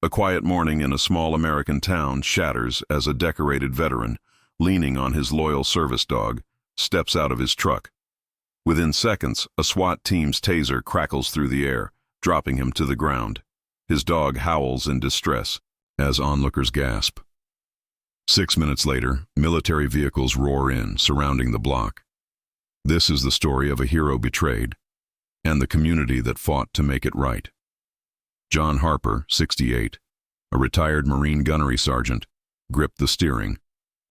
A quiet morning in a small American town shatters as a decorated veteran, leaning on his loyal service dog, steps out of his truck. Within seconds, a SWAT team's taser crackles through the air, dropping him to the ground. His dog howls in distress as onlookers gasp. 6 minutes later, military vehicles roar in, surrounding the block. This is the story of a hero betrayed, and the community that fought to make it right. John Harper, 68, a retired Marine gunnery sergeant, gripped the steering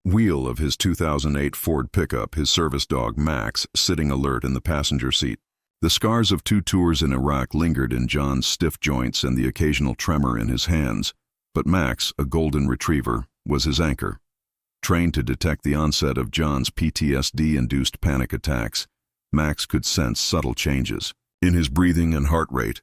wheel of his 2008 Ford pickup, his service dog Max sitting alert in the passenger seat. The scars of 2 tours in Iraq lingered in John's stiff joints and the occasional tremor in his hands, but Max, a golden retriever, was his anchor. Trained to detect the onset of John's PTSD-induced panic attacks, Max could sense subtle changes in his breathing and heart rate,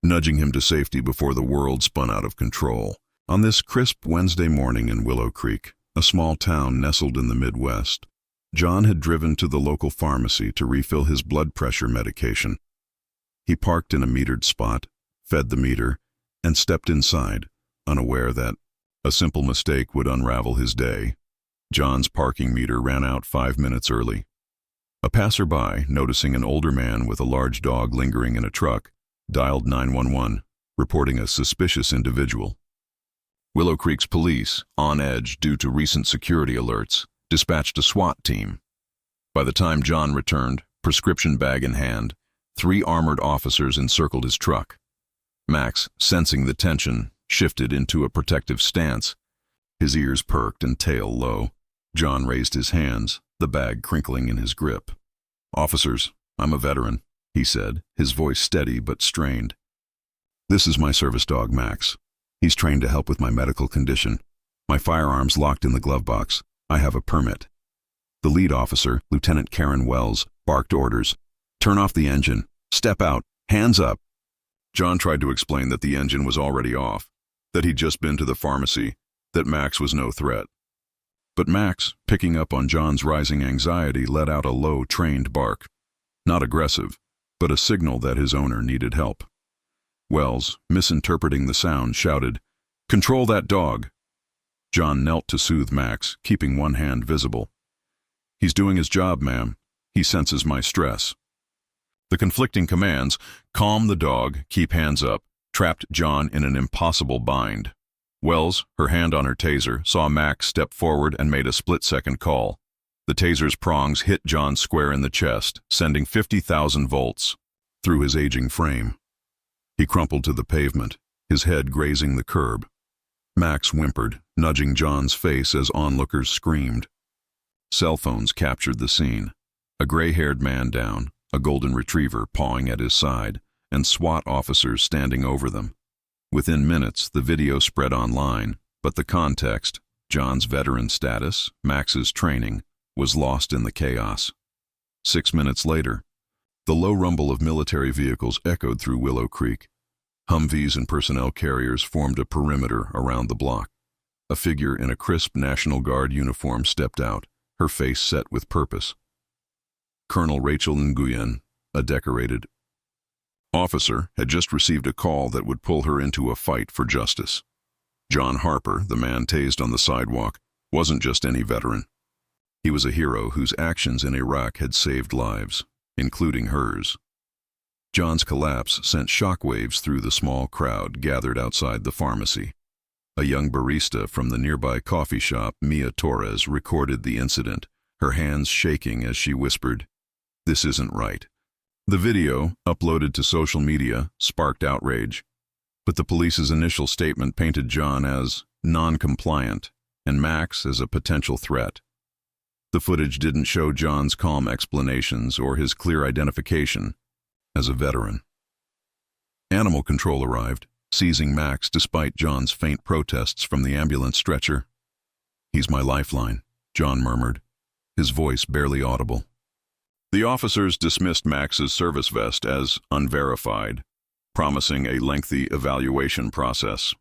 nudging him to safety before the world spun out of control. On this crisp Wednesday morning in Willow Creek, a small town nestled in the Midwest, John had driven to the local pharmacy to refill his blood pressure medication. He parked in a metered spot, fed the meter, and stepped inside, unaware that a simple mistake would unravel his day. John's parking meter ran out 5 minutes early. A passerby, noticing an older man with a large dog lingering in a truck, dialed 911, reporting a suspicious individual. Willow Creek's police, on edge due to recent security alerts, dispatched a SWAT team. By the time John returned, prescription bag in hand, 3 armored officers encircled his truck. Max, sensing the tension, shifted into a protective stance, his ears perked and tail low. John raised his hands, the bag crinkling in his grip. "Officers, I'm a veteran," he said, his voice steady but strained. "This is my service dog, Max. He's trained to help with my medical condition. My firearm's locked in the glove box. I have a permit." The lead officer, Lieutenant Karen Wells, barked orders. "Turn off the engine. Step out. Hands up." John tried to explain that the engine was already off, that he'd just been to the pharmacy, that Max was no threat. But Max, picking up on John's rising anxiety, let out a low, trained bark. Not aggressive, but a signal that his owner needed help. Wells, misinterpreting the sound, shouted, "Control that dog." John knelt to soothe Max, keeping one hand visible. "He's doing his job, ma'am. He senses my stress." The conflicting commands, calm the dog, keep hands up, trapped John in an impossible bind. Wells, her hand on her taser, saw Max step forward and made a split-second call. The taser's prongs hit John square in the chest, sending 50,000 volts through his aging frame. He crumpled to the pavement, his head grazing the curb. Max whimpered, nudging John's face as onlookers screamed. Cell phones captured the scene. A gray-haired man down, a golden retriever pawing at his side, and SWAT officers standing over them. Within minutes, the video spread online, but the context, John's veteran status, Max's training, was lost in the chaos. 6 minutes later, the low rumble of military vehicles echoed through Willow Creek. Humvees and personnel carriers formed a perimeter around the block. A figure in a crisp National Guard uniform stepped out, her face set with purpose. Colonel Rachel Nguyen, a decorated officer, had just received a call that would pull her into a fight for justice. John Harper, the man tased on the sidewalk, wasn't just any veteran. He was a hero whose actions in Iraq had saved lives, including hers. John's collapse sent shockwaves through the small crowd gathered outside the pharmacy. A young barista from the nearby coffee shop, Mia Torres, recorded the incident, her hands shaking as she whispered, "This isn't right." The video, uploaded to social media, sparked outrage, but the police's initial statement painted John as non-compliant and Max as a potential threat. The footage didn't show John's calm explanations or his clear identification as a veteran. Animal control arrived, seizing Max despite John's faint protests from the ambulance stretcher. "He's my lifeline," John murmured, his voice barely audible. The officers dismissed Max's service vest as unverified, promising a lengthy evaluation process.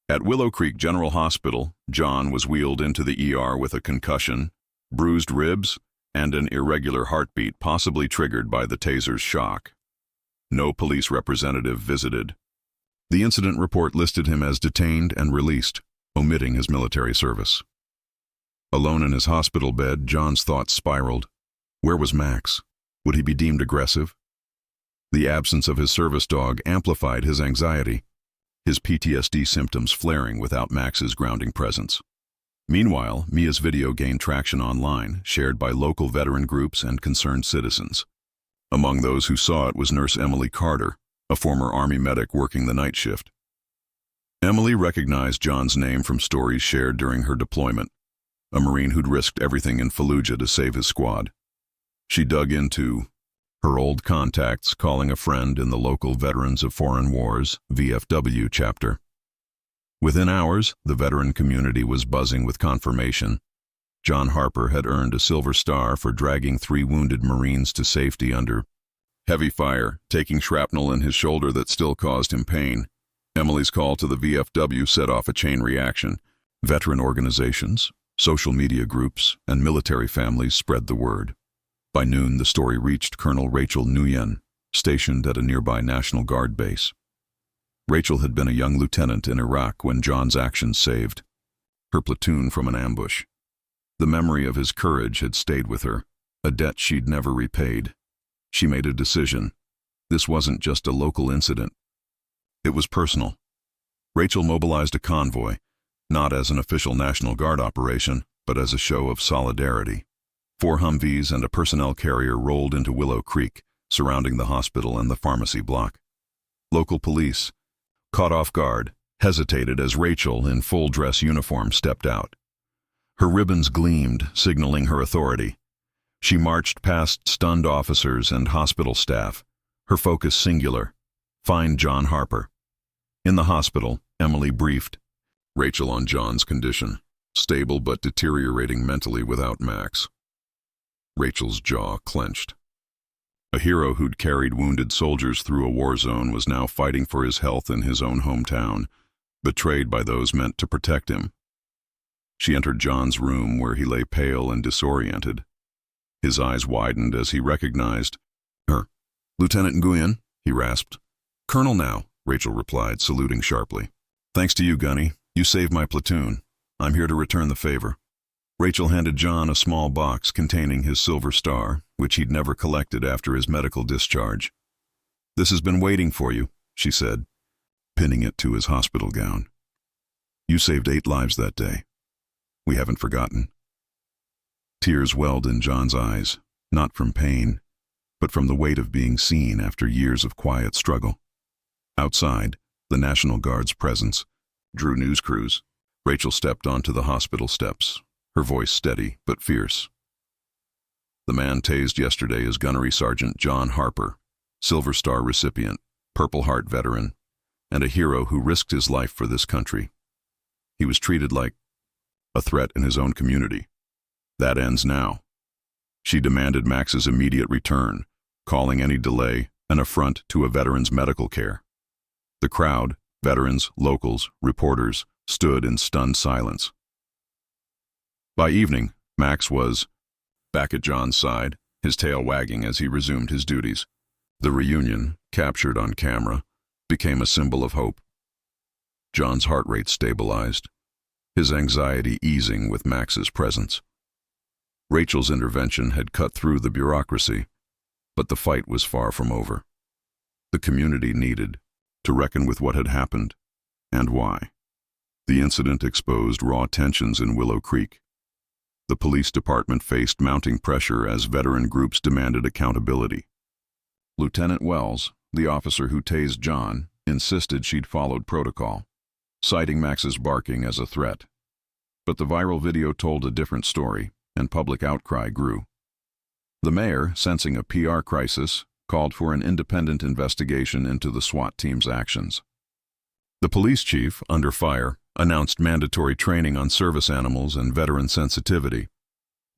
At Willow Creek General Hospital, John was wheeled into the ER with a concussion, bruised ribs, and an irregular heartbeat possibly triggered by the taser's shock. No police representative visited. The incident report listed him as detained and released, omitting his military service. Alone in his hospital bed, John's thoughts spiraled. Where was Max? Would he be deemed aggressive? The absence of his service dog amplified his anxiety, his PTSD symptoms flaring without Max's grounding presence. Meanwhile, Mia's video gained traction online, shared by local veteran groups and concerned citizens. Among those who saw it was Nurse Emily Carter, a former Army medic working the night shift. Emily recognized John's name from stories shared during her deployment, a Marine who'd risked everything in Fallujah to save his squad. She dug into her old contacts, calling a friend in the local Veterans of Foreign Wars, VFW chapter. Within hours, the veteran community was buzzing with confirmation. John Harper had earned a Silver Star for dragging 3 wounded Marines to safety under heavy fire, taking shrapnel in his shoulder that still caused him pain. Emily's call to the VFW set off a chain reaction. Veteran organizations, social media groups, and military families spread the word. By noon, the story reached Colonel Rachel Nguyen, stationed at a nearby National Guard base. Rachel had been a young lieutenant in Iraq when John's actions saved her platoon from an ambush. The memory of his courage had stayed with her, a debt she'd never repaid. She made a decision. This wasn't just a local incident. It was personal. Rachel mobilized a convoy, not as an official National Guard operation, but as a show of solidarity. 4 Humvees and a personnel carrier rolled into Willow Creek, surrounding the hospital and the pharmacy block. Local police, caught off guard, hesitated as Rachel, in full dress uniform, stepped out. Her ribbons gleamed, signaling her authority. She marched past stunned officers and hospital staff, her focus singular: find John Harper. In the hospital, Emily briefed Rachel on John's condition, stable but deteriorating mentally without Max. Rachel's jaw clenched. A hero who'd carried wounded soldiers through a war zone was now fighting for his health in his own hometown, betrayed by those meant to protect him. She entered John's room, where he lay pale and disoriented. His eyes widened as he recognized her. "Lieutenant Nguyen," he rasped. "Colonel now," Rachel replied, saluting sharply. "Thanks to you, Gunny. You saved my platoon. I'm here to return the favor." Rachel handed John a small box containing his Silver Star, which he'd never collected after his medical discharge. "This has been waiting for you," she said, pinning it to his hospital gown. "You saved 8 lives that day. We haven't forgotten." Tears welled in John's eyes, not from pain, but from the weight of being seen after years of quiet struggle. Outside, the National Guard's presence drew news crews. Rachel stepped onto the hospital steps, her voice steady but fierce. "The man tased yesterday is Gunnery Sergeant John Harper, Silver Star recipient, Purple Heart veteran, and a hero who risked his life for this country. He was treated like a threat in his own community. That ends now." She demanded Max's immediate return, calling any delay an affront to a veteran's medical care. The crowd, veterans, locals, reporters, stood in stunned silence. By evening, Max was back at John's side, his tail wagging as he resumed his duties. The reunion, captured on camera, became a symbol of hope. John's heart rate stabilized, his anxiety easing with Max's presence. Rachel's intervention had cut through the bureaucracy, but the fight was far from over. The community needed to reckon with what had happened and why. The incident exposed raw tensions in Willow Creek. The police department faced mounting pressure as veteran groups demanded accountability. Lieutenant Wells, the officer who tased John, insisted she'd followed protocol, citing Max's barking as a threat. But the viral video told a different story, and public outcry grew. The mayor, sensing a PR crisis, called for an independent investigation into the SWAT team's actions. The police chief, under fire, announced mandatory training on service animals and veteran sensitivity.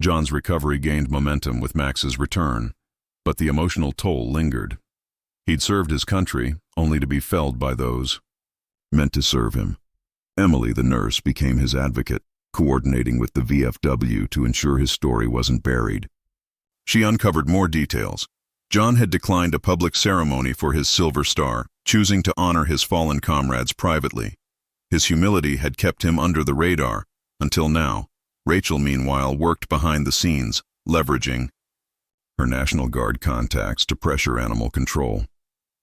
John's recovery gained momentum with Max's return, but the emotional toll lingered. He'd served his country, only to be felled by those meant to serve him. Emily, the nurse, became his advocate, coordinating with the VFW to ensure his story wasn't buried. She uncovered more details: John had declined a public ceremony for his Silver Star, choosing to honor his fallen comrades privately. His humility had kept him under the radar, until now. Rachel, meanwhile, worked behind the scenes, leveraging her National Guard contacts to pressure animal control.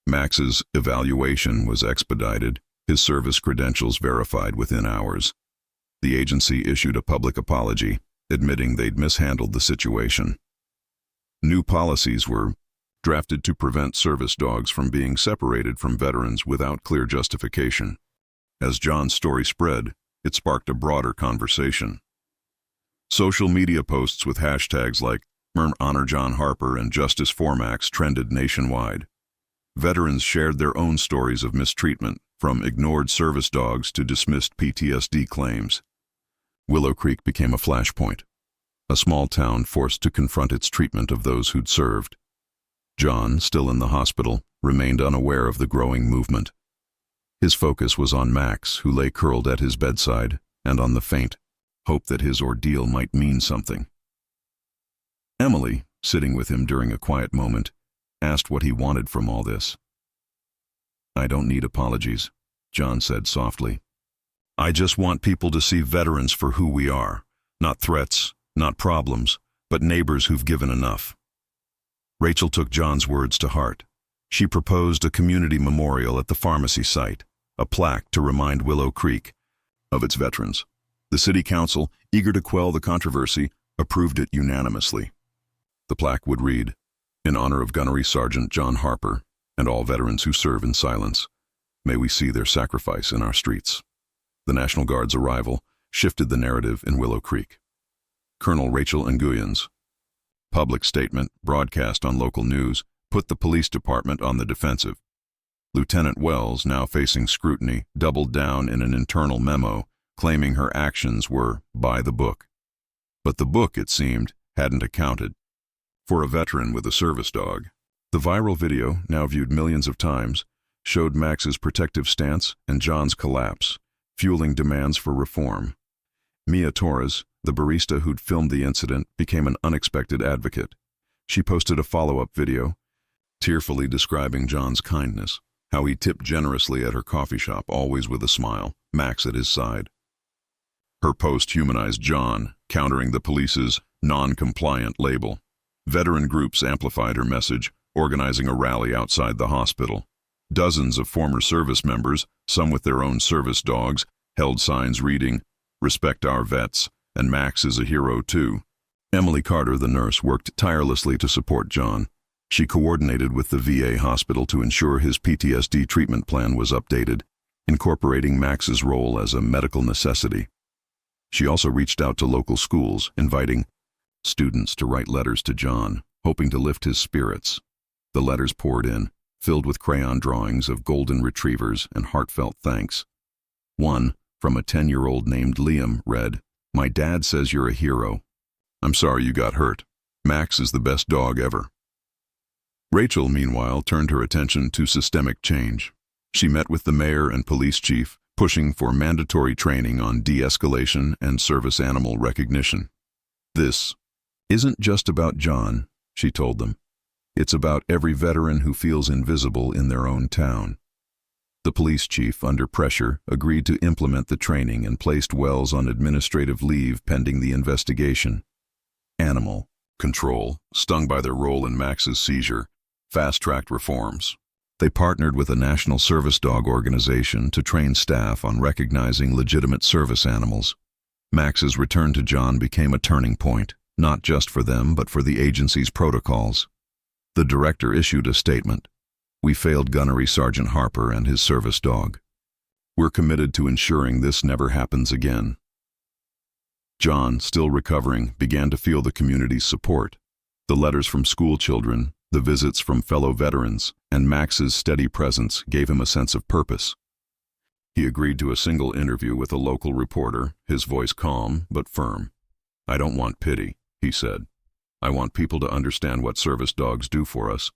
Max's evaluation was expedited, his service credentials verified within hours. The agency issued a public apology, admitting they'd mishandled the situation. New policies were drafted to prevent service dogs from being separated from veterans without clear justification. As John's story spread, it sparked a broader conversation. Social media posts with hashtags like Honor John Harper and Justice for Max trended nationwide. Veterans shared their own stories of mistreatment, from ignored service dogs to dismissed PTSD claims. Willow Creek became a flashpoint, a small town forced to confront its treatment of those who'd served. John, still in the hospital, remained unaware of the growing movement. His focus was on Max, who lay curled at his bedside, and on the faint hope that his ordeal might mean something. Emily, sitting with him during a quiet moment, asked what he wanted from all this. "I don't need apologies," John said softly. "I just want people to see veterans for who we are, not threats, not problems, but neighbors who've given enough." Rachel took John's words to heart. She proposed a community memorial at the pharmacy site, a plaque to remind Willow Creek of its veterans. The city council, eager to quell the controversy, approved it unanimously. The plaque would read, "In honor of Gunnery Sergeant John Harper and all veterans who serve in silence, may we see their sacrifice in our streets." The National Guard's arrival shifted the narrative in Willow Creek. Colonel Rachel Nguyens' public statement, broadcast on local news, put the police department on the defensive. Lieutenant Wells, now facing scrutiny, doubled down in an internal memo, claiming her actions were by the book. But the book, it seemed, hadn't accounted for a veteran with a service dog. The viral video, now viewed millions of times, showed Max's protective stance and John's collapse, fueling demands for reform. Mia Torres, the barista who'd filmed the incident, became an unexpected advocate. She posted a follow-up video, tearfully describing John's kindness, how he tipped generously at her coffee shop, always with a smile, Max at his side. Her post humanized John, countering the police's non-compliant label. Veteran groups amplified her message, organizing a rally outside the hospital. Dozens of former service members, some with their own service dogs, held signs reading, "Respect our vets," and "Max is a hero too." Emily Carter, the nurse, worked tirelessly to support John. She coordinated with the VA hospital to ensure his PTSD treatment plan was updated, incorporating Max's role as a medical necessity. She also reached out to local schools, inviting students to write letters to John, hoping to lift his spirits. The letters poured in, filled with crayon drawings of golden retrievers and heartfelt thanks. One, from a 10-year-old named Liam, read, "My dad says you're a hero. I'm sorry you got hurt. Max is the best dog ever." Rachel, meanwhile, turned her attention to systemic change. She met with the mayor and police chief, pushing for mandatory training on de-escalation and service animal recognition. "This isn't just about John," she told them. "It's about every veteran who feels invisible in their own town." The police chief, under pressure, agreed to implement the training and placed Wells on administrative leave pending the investigation. Animal control, stung by their role in Max's seizure, fast-tracked reforms. They partnered with a national service dog organization to train staff on recognizing legitimate service animals. Max's return to John became a turning point, not just for them but for the agency's protocols. The director issued a statement. "We failed Gunnery Sergeant Harper and his service dog. We're committed to ensuring this never happens again." John, still recovering, began to feel the community's support. The letters from school children, the visits from fellow veterans, and Max's steady presence gave him a sense of purpose. He agreed to a single interview with a local reporter, his voice calm but firm. "I don't want pity," he said. "I want people to understand what service dogs do for us.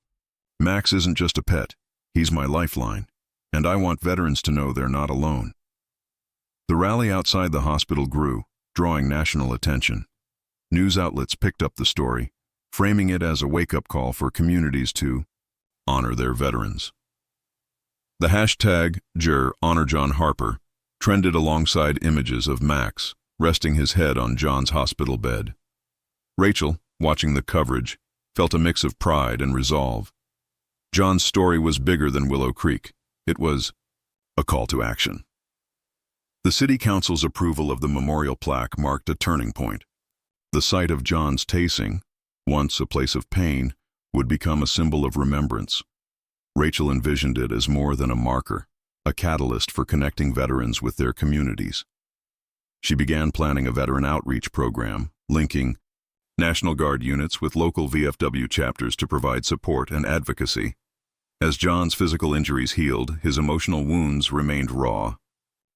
Max isn't just a pet, he's my lifeline, and I want veterans to know they're not alone." The rally outside the hospital grew, drawing national attention. News outlets picked up the story. framing it as a wake-up call for communities to honor their veterans. The hashtag #HonorJohnHarper trended alongside images of Max resting his head on John's hospital bed. Rachel, watching the coverage, felt a mix of pride and resolve. John's story was bigger than Willow Creek. It was a call to action. The City Council's approval of the memorial plaque marked a turning point. The site of John's tasing, once a place of pain, would become a symbol of remembrance. Rachel envisioned it as more than a marker, a catalyst for connecting veterans with their communities. She began planning a veteran outreach program, linking National Guard units with local VFW chapters to provide support and advocacy. As John's physical injuries healed, his emotional wounds remained raw.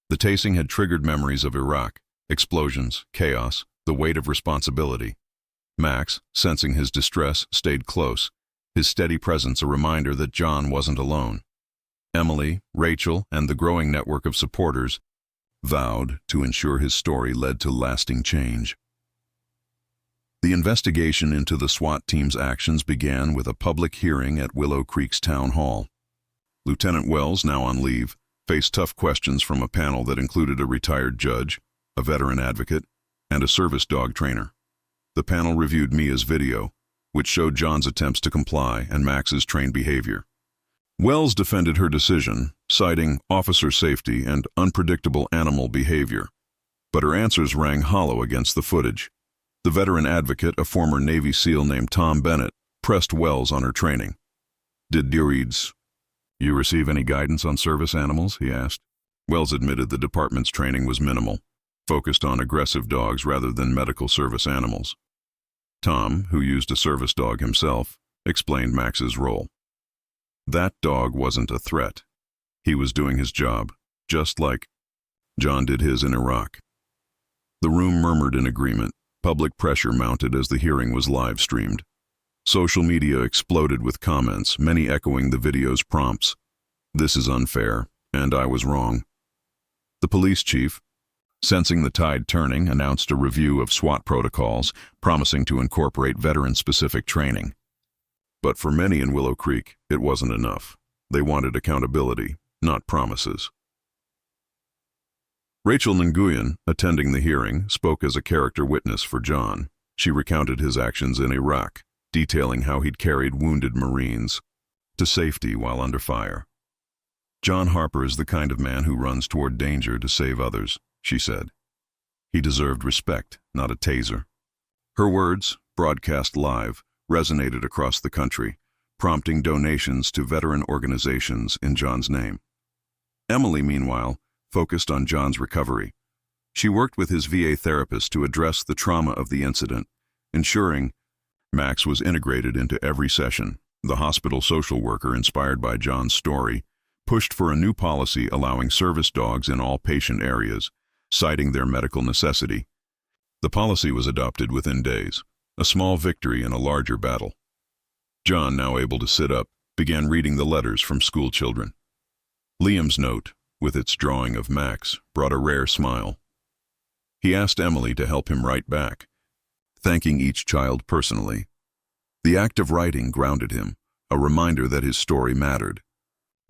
The tasing had triggered memories of Iraq, explosions, chaos, the weight of responsibility. Max, sensing his distress, stayed close, his steady presence a reminder that John wasn't alone. Emily, Rachel, and the growing network of supporters vowed to ensure his story led to lasting change. The investigation into the SWAT team's actions began with a public hearing at Willow Creek's town hall. Lieutenant Wells, now on leave, faced tough questions from a panel that included a retired judge, a veteran advocate, and a service dog trainer. The panel reviewed Mia's video, which showed John's attempts to comply and Max's trained behavior. Wells defended her decision, citing officer safety and unpredictable animal behavior. But her answers rang hollow against the footage. The veteran advocate, a former Navy SEAL named Tom Bennett, pressed Wells on her training. "Did you receive any guidance on service animals?" he asked. Wells admitted the department's training was minimal, focused on aggressive dogs rather than medical service animals. Tom, who used a service dog himself, explained Max's role. That dog wasn't a threat. He was doing his job, just like John did his in Iraq. The room murmured in agreement. Public pressure mounted as the hearing was live-streamed. Social media exploded with comments, many echoing the video's prompts. "This is unfair, and I was wrong." The police chief, sensing the tide turning, announced a review of SWAT protocols, promising to incorporate veteran-specific training. But for many in Willow Creek, it wasn't enough. They wanted accountability, not promises. Rachel Nguyen, attending the hearing, spoke as a character witness for John. She recounted his actions in Iraq, detailing how he'd carried wounded Marines to safety while under fire. "John Harper is the kind of man who runs toward danger to save others," she said. "He deserved respect, not a taser." Her words, broadcast live, resonated across the country, prompting donations to veteran organizations in John's name. Emily, meanwhile, focused on John's recovery. She worked with his VA therapist to address the trauma of the incident, ensuring Max was integrated into every session. The hospital social worker, inspired by John's story, pushed for a new policy allowing service dogs in all patient areas, citing their medical necessity. The policy was adopted within days, a small victory in a larger battle. John, now able to sit up, began reading the letters from school children. Liam's note, with its drawing of Max, brought a rare smile. He asked Emily to help him write back, thanking each child personally. The act of writing grounded him, a reminder that his story mattered.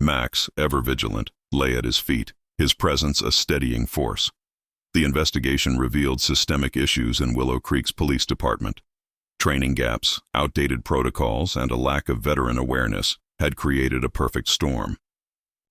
Max, ever vigilant, lay at his feet, his presence a steadying force. The investigation revealed systemic issues in Willow Creek's police department. Training gaps, outdated protocols, and a lack of veteran awareness had created a perfect storm.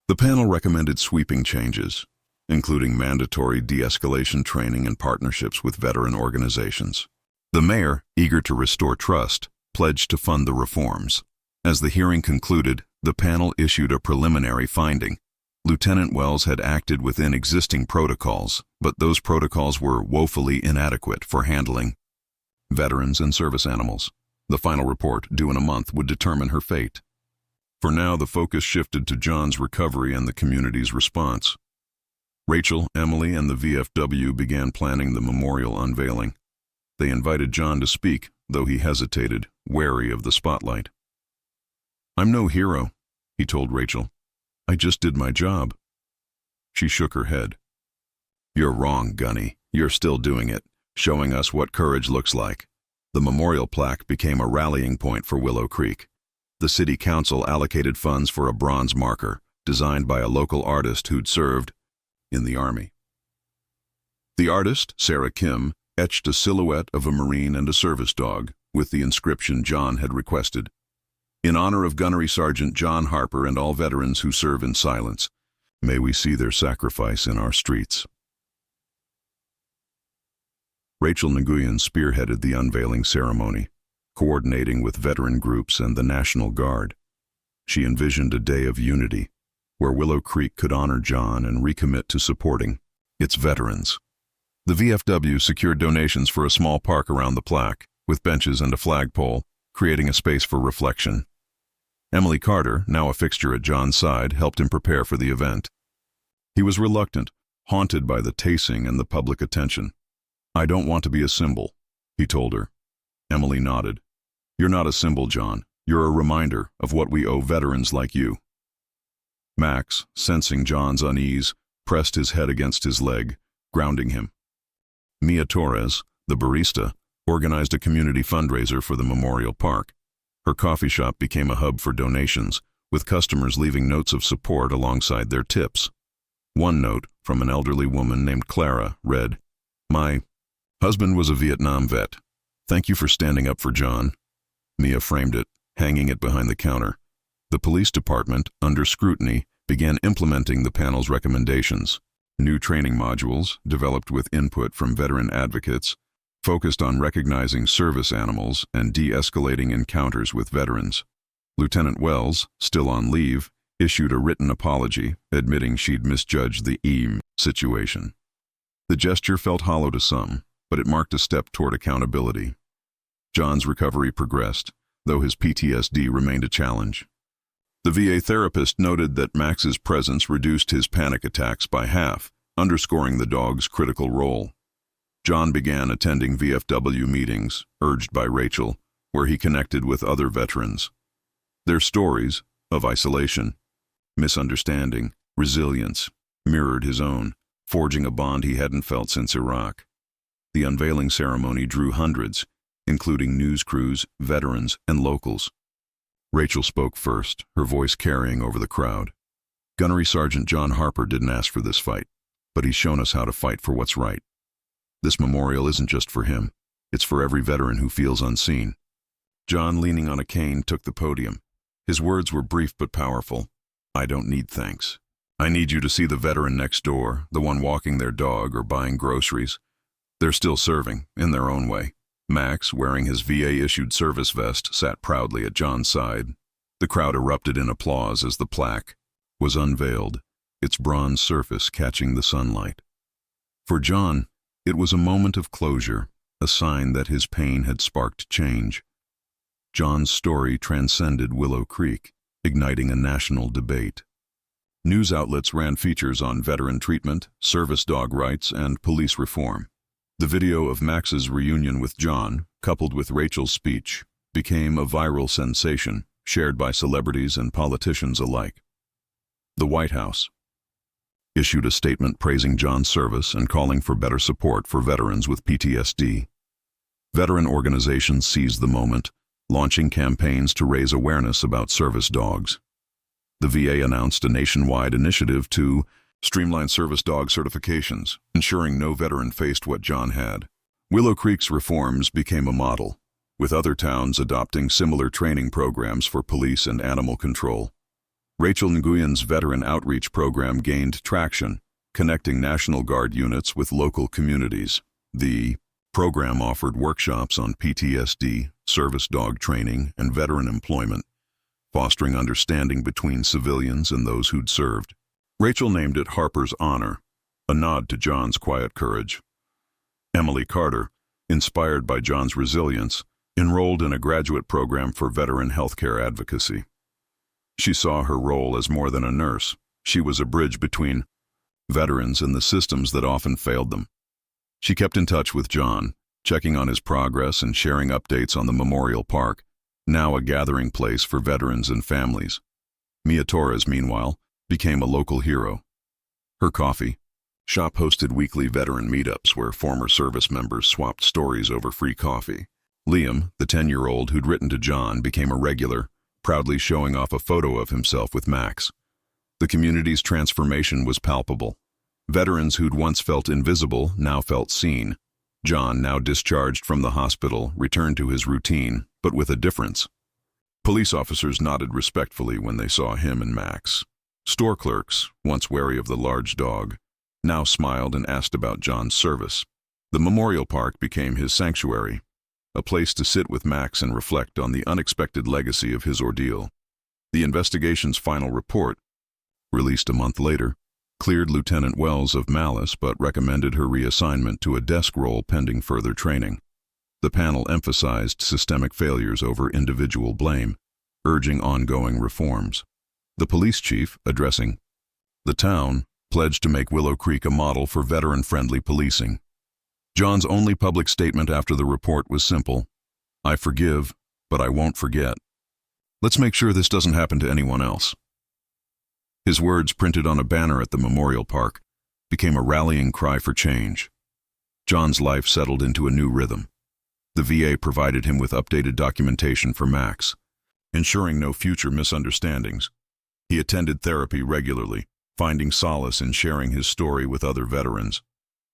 The panel recommended sweeping changes, including mandatory de-escalation training and partnerships with veteran organizations. The mayor, eager to restore trust, pledged to fund the reforms. As the hearing concluded, the panel issued a preliminary finding. Lieutenant Wells had acted within existing protocols, but those protocols were woefully inadequate for handling veterans and service animals. The final report, due in a month, would determine her fate. For now, the focus shifted to John's recovery and the community's response. Rachel, Emily, and the VFW began planning the memorial unveiling. They invited John to speak, though he hesitated, wary of the spotlight. "I'm no hero," he told Rachel. "I just did my job." She shook her head. "You're wrong, Gunny. You're still doing it, showing us what courage looks like." The memorial plaque became a rallying point for Willow Creek. The city council allocated funds for a bronze marker, designed by a local artist who'd served in the Army. The artist, Sarah Kim, etched a silhouette of a Marine and a service dog, with the inscription John had requested. In honor of Gunnery Sergeant John Harper and all veterans who serve in silence, may we see their sacrifice in our streets. Rachel Nguyen spearheaded the unveiling ceremony, coordinating with veteran groups and the National Guard. She envisioned a day of unity, where Willow Creek could honor John and recommit to supporting its veterans. The VFW secured donations for a small park around the plaque, with benches and a flagpole, creating a space for reflection. Emily Carter, now a fixture at John's side, helped him prepare for the event. He was reluctant, haunted by the tasing and the public attention. "I don't want to be a symbol," he told her. Emily nodded. "You're not a symbol, John. You're a reminder of what we owe veterans like you." Max, sensing John's unease, pressed his head against his leg, grounding him. Mia Torres, the barista, organized a community fundraiser for the memorial park. Her coffee shop became a hub for donations, with customers leaving notes of support alongside their tips. One note, from an elderly woman named Clara, read, "My husband was a Vietnam vet. Thank you for standing up for John." Mia framed it, hanging it behind the counter. The police department, under scrutiny, began implementing the panel's recommendations. New training modules, developed with input from veteran advocates, focused on recognizing service animals and de-escalating encounters with veterans. Lieutenant Wells, still on leave, issued a written apology, admitting she'd misjudged the situation. The gesture felt hollow to some, but it marked a step toward accountability. John's recovery progressed, though his PTSD remained a challenge. The VA therapist noted that Max's presence reduced his panic attacks by half, underscoring the dog's critical role. John began attending VFW meetings, urged by Rachel, where he connected with other veterans. Their stories, of isolation, misunderstanding, resilience, mirrored his own, forging a bond he hadn't felt since Iraq. The unveiling ceremony drew hundreds, including news crews, veterans, and locals. Rachel spoke first, her voice carrying over the crowd. "Gunnery Sergeant John Harper didn't ask for this fight, but he's shown us how to fight for what's right. This memorial isn't just for him, it's for every veteran who feels unseen." John, leaning on a cane, took the podium. His words were brief but powerful. "I don't need thanks. I need you to see the veteran next door, the one walking their dog or buying groceries. They're still serving, in their own way." Max, wearing his VA-issued service vest, sat proudly at John's side. The crowd erupted in applause as the plaque was unveiled, its bronze surface catching the sunlight. For John, it was a moment of closure, a sign that his pain had sparked change. John's story transcended Willow Creek, igniting a national debate. News outlets ran features on veteran treatment, service dog rights, and police reform. The video of Max's reunion with John, coupled with Rachel's speech, became a viral sensation, shared by celebrities and politicians alike. The White House issued a statement praising John's service and calling for better support for veterans with PTSD. Veteran organizations seized the moment, launching campaigns to raise awareness about service dogs. The VA announced a nationwide initiative to streamline service dog certifications, ensuring no veteran faced what John had. Willow Creek's reforms became a model, with other towns adopting similar training programs for police and animal control. Rachel Nguyen's veteran outreach program gained traction, connecting National Guard units with local communities. The program offered workshops on PTSD, service dog training, and veteran employment, fostering understanding between civilians and those who'd served. Rachel named it Harper's Honor, a nod to John's quiet courage. Emily Carter, inspired by John's resilience, enrolled in a graduate program for veteran healthcare advocacy. She saw her role as more than a nurse. She was a bridge between veterans and the systems that often failed them. She kept in touch with John, checking on his progress and sharing updates on the Memorial Park, now a gathering place for veterans and families. Mia Torres, meanwhile, became a local hero. Her coffee shop hosted weekly veteran meetups where former service members swapped stories over free coffee. Liam, the 10-year-old who'd written to John, became a regular, proudly showing off a photo of himself with Max. The community's transformation was palpable. Veterans who'd once felt invisible now felt seen. John, now discharged from the hospital, returned to his routine, but with a difference. Police officers nodded respectfully when they saw him and Max. Store clerks, once wary of the large dog, now smiled and asked about John's service. The memorial park became his sanctuary, a place to sit with Max and reflect on the unexpected legacy of his ordeal. The investigation's final report, released a month later, cleared Lieutenant Wells of malice but recommended her reassignment to a desk role pending further training. The panel emphasized systemic failures over individual blame, urging ongoing reforms. The police chief, addressing the town, pledged to make Willow Creek a model for veteran-friendly policing. John's only public statement after the report was simple: "I forgive, but I won't forget. Let's make sure this doesn't happen to anyone else." His words, printed on a banner at the memorial park, became a rallying cry for change. John's life settled into a new rhythm. The VA provided him with updated documentation for Max, ensuring no future misunderstandings. He attended therapy regularly, finding solace in sharing his story with other veterans.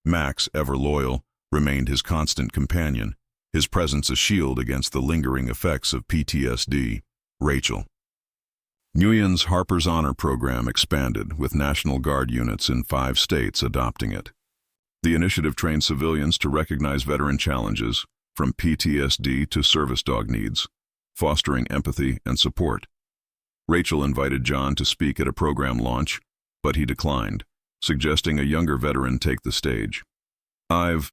Max, ever loyal, remained his constant companion, his presence a shield against the lingering effects of PTSD. Rachel. Nguyen's Harper's Honor program expanded, with National Guard units in 5 states adopting it. The initiative trained civilians to recognize veteran challenges, from PTSD to service dog needs, fostering empathy and support. Rachel invited John to speak at a program launch, but he declined, suggesting a younger veteran take the stage. "I've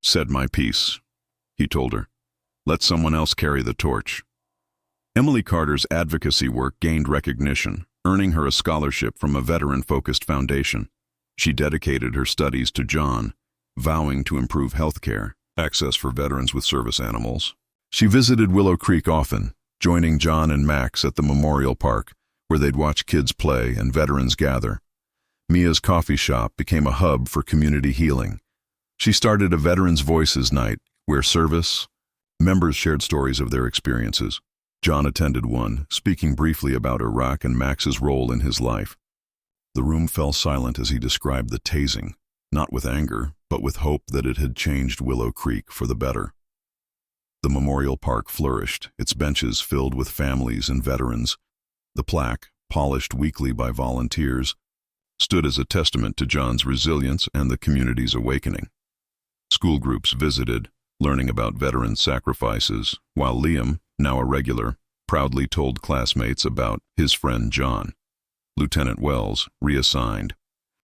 said my piece," he told her. "Let someone else carry the torch." Emily Carter's advocacy work gained recognition, earning her a scholarship from a veteran-focused foundation. She dedicated her studies to John, vowing to improve health care, access for veterans with service animals. She visited Willow Creek often, joining John and Max at the memorial park, where they'd watch kids play and veterans gather. Mia's coffee shop became a hub for community healing. She started a Veterans Voices Night, where service members shared stories of their experiences. John attended one, speaking briefly about Iraq and Max's role in his life. The room fell silent as he described the tasing, not with anger, but with hope that it had changed Willow Creek for the better. The memorial park flourished, its benches filled with families and veterans. The plaque, polished weekly by volunteers, stood as a testament to John's resilience and the community's awakening. School groups visited, learning about veterans' sacrifices, while Liam, now a regular, proudly told classmates about his friend John. Lieutenant Wells, reassigned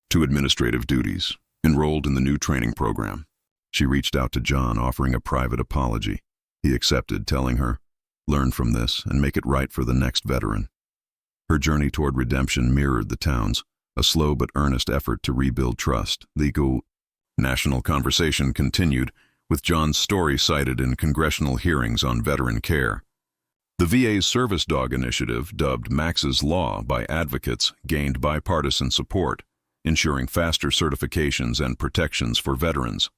to administrative duties, enrolled in the new training program. She reached out to John, offering a private apology. He accepted, telling her, "Learn from this and make it right for the next veteran." Her journey toward redemption mirrored the town's, a slow but earnest effort to rebuild trust. The national conversation continued, with John's story cited in congressional hearings on veteran care. The VA's Service Dog Initiative, dubbed Max's Law by advocates, gained bipartisan support, ensuring faster certifications and protections for veterans.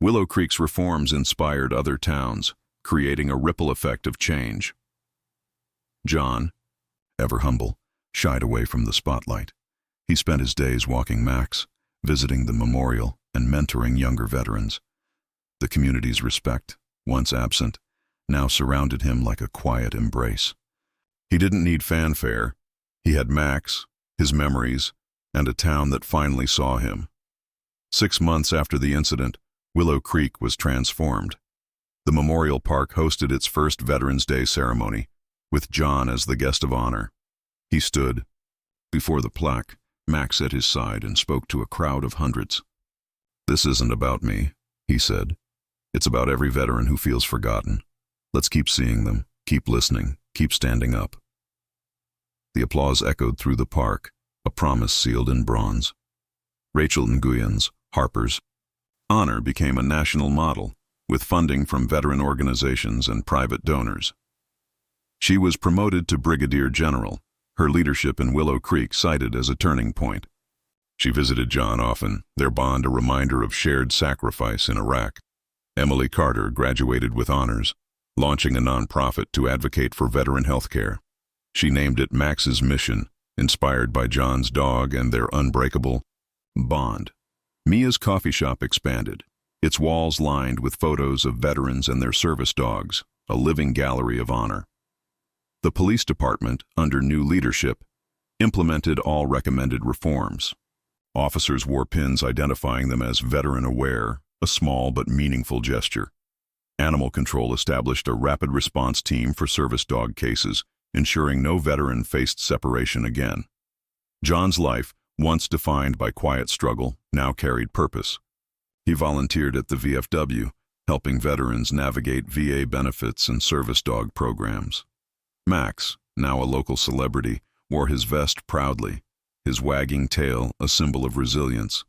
Willow Creek's reforms inspired other towns, creating a ripple effect of change. John, ever humble, shied away from the spotlight. He spent his days walking Max, visiting the memorial, and mentoring younger veterans. The community's respect, once absent, now surrounded him like a quiet embrace. He didn't need fanfare. He had Max, his memories, and a town that finally saw him. 6 months after the incident, Willow Creek was transformed. The memorial park hosted its first Veterans Day ceremony, with John as the guest of honor. He stood before the plaque, Max at his side, and spoke to a crowd of hundreds. "This isn't about me," he said. "It's about every veteran who feels forgotten. Let's keep seeing them, keep listening, keep standing up." The applause echoed through the park, a promise sealed in bronze. Rachel Nguyen's Harper's Honor became a national model, with funding from veteran organizations and private donors. She was promoted to Brigadier General, her leadership in Willow Creek cited as a turning point. She visited John often, their bond a reminder of shared sacrifice in Iraq. Emily Carter graduated with honors, launching a nonprofit to advocate for veteran health care. She named it Max's Mission, inspired by John's dog and their unbreakable bond. Mia's coffee shop expanded, its walls lined with photos of veterans and their service dogs, a living gallery of honor. The police department, under new leadership, implemented all recommended reforms. Officers wore pins identifying them as veteran-aware, a small but meaningful gesture. Animal Control established a rapid response team for service dog cases, ensuring no veteran faced separation again. John's life, once defined by quiet struggle, now carried purpose. He volunteered at the VFW, helping veterans navigate VA benefits and service dog programs. Max, now a local celebrity, wore his vest proudly, his wagging tail a symbol of resilience.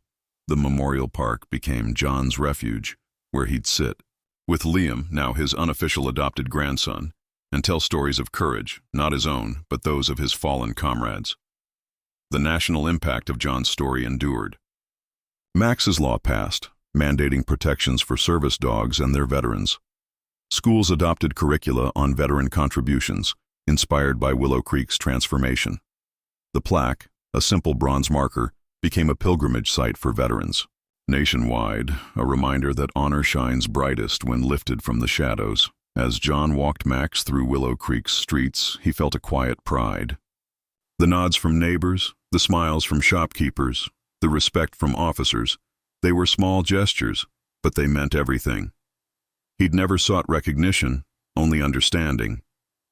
The memorial park became John's refuge, where he'd sit, with Liam, now his unofficial adopted grandson, and tell stories of courage, not his own, but those of his fallen comrades. The national impact of John's story endured. Max's law passed, mandating protections for service dogs and their veterans. Schools adopted curricula on veteran contributions, inspired by Willow Creek's transformation. The plaque, a simple bronze marker, became a pilgrimage site for veterans. Nationwide, a reminder that honor shines brightest when lifted from the shadows. As John walked Max through Willow Creek's streets, he felt a quiet pride. The nods from neighbors, the smiles from shopkeepers, the respect from officers, they were small gestures, but they meant everything. He'd never sought recognition, only understanding.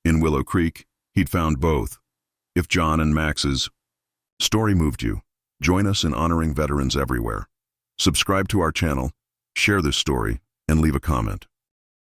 In Willow Creek, he'd found both. If John and Max's story moved you, join us in honoring veterans everywhere. Subscribe to our channel, share this story, and leave a comment.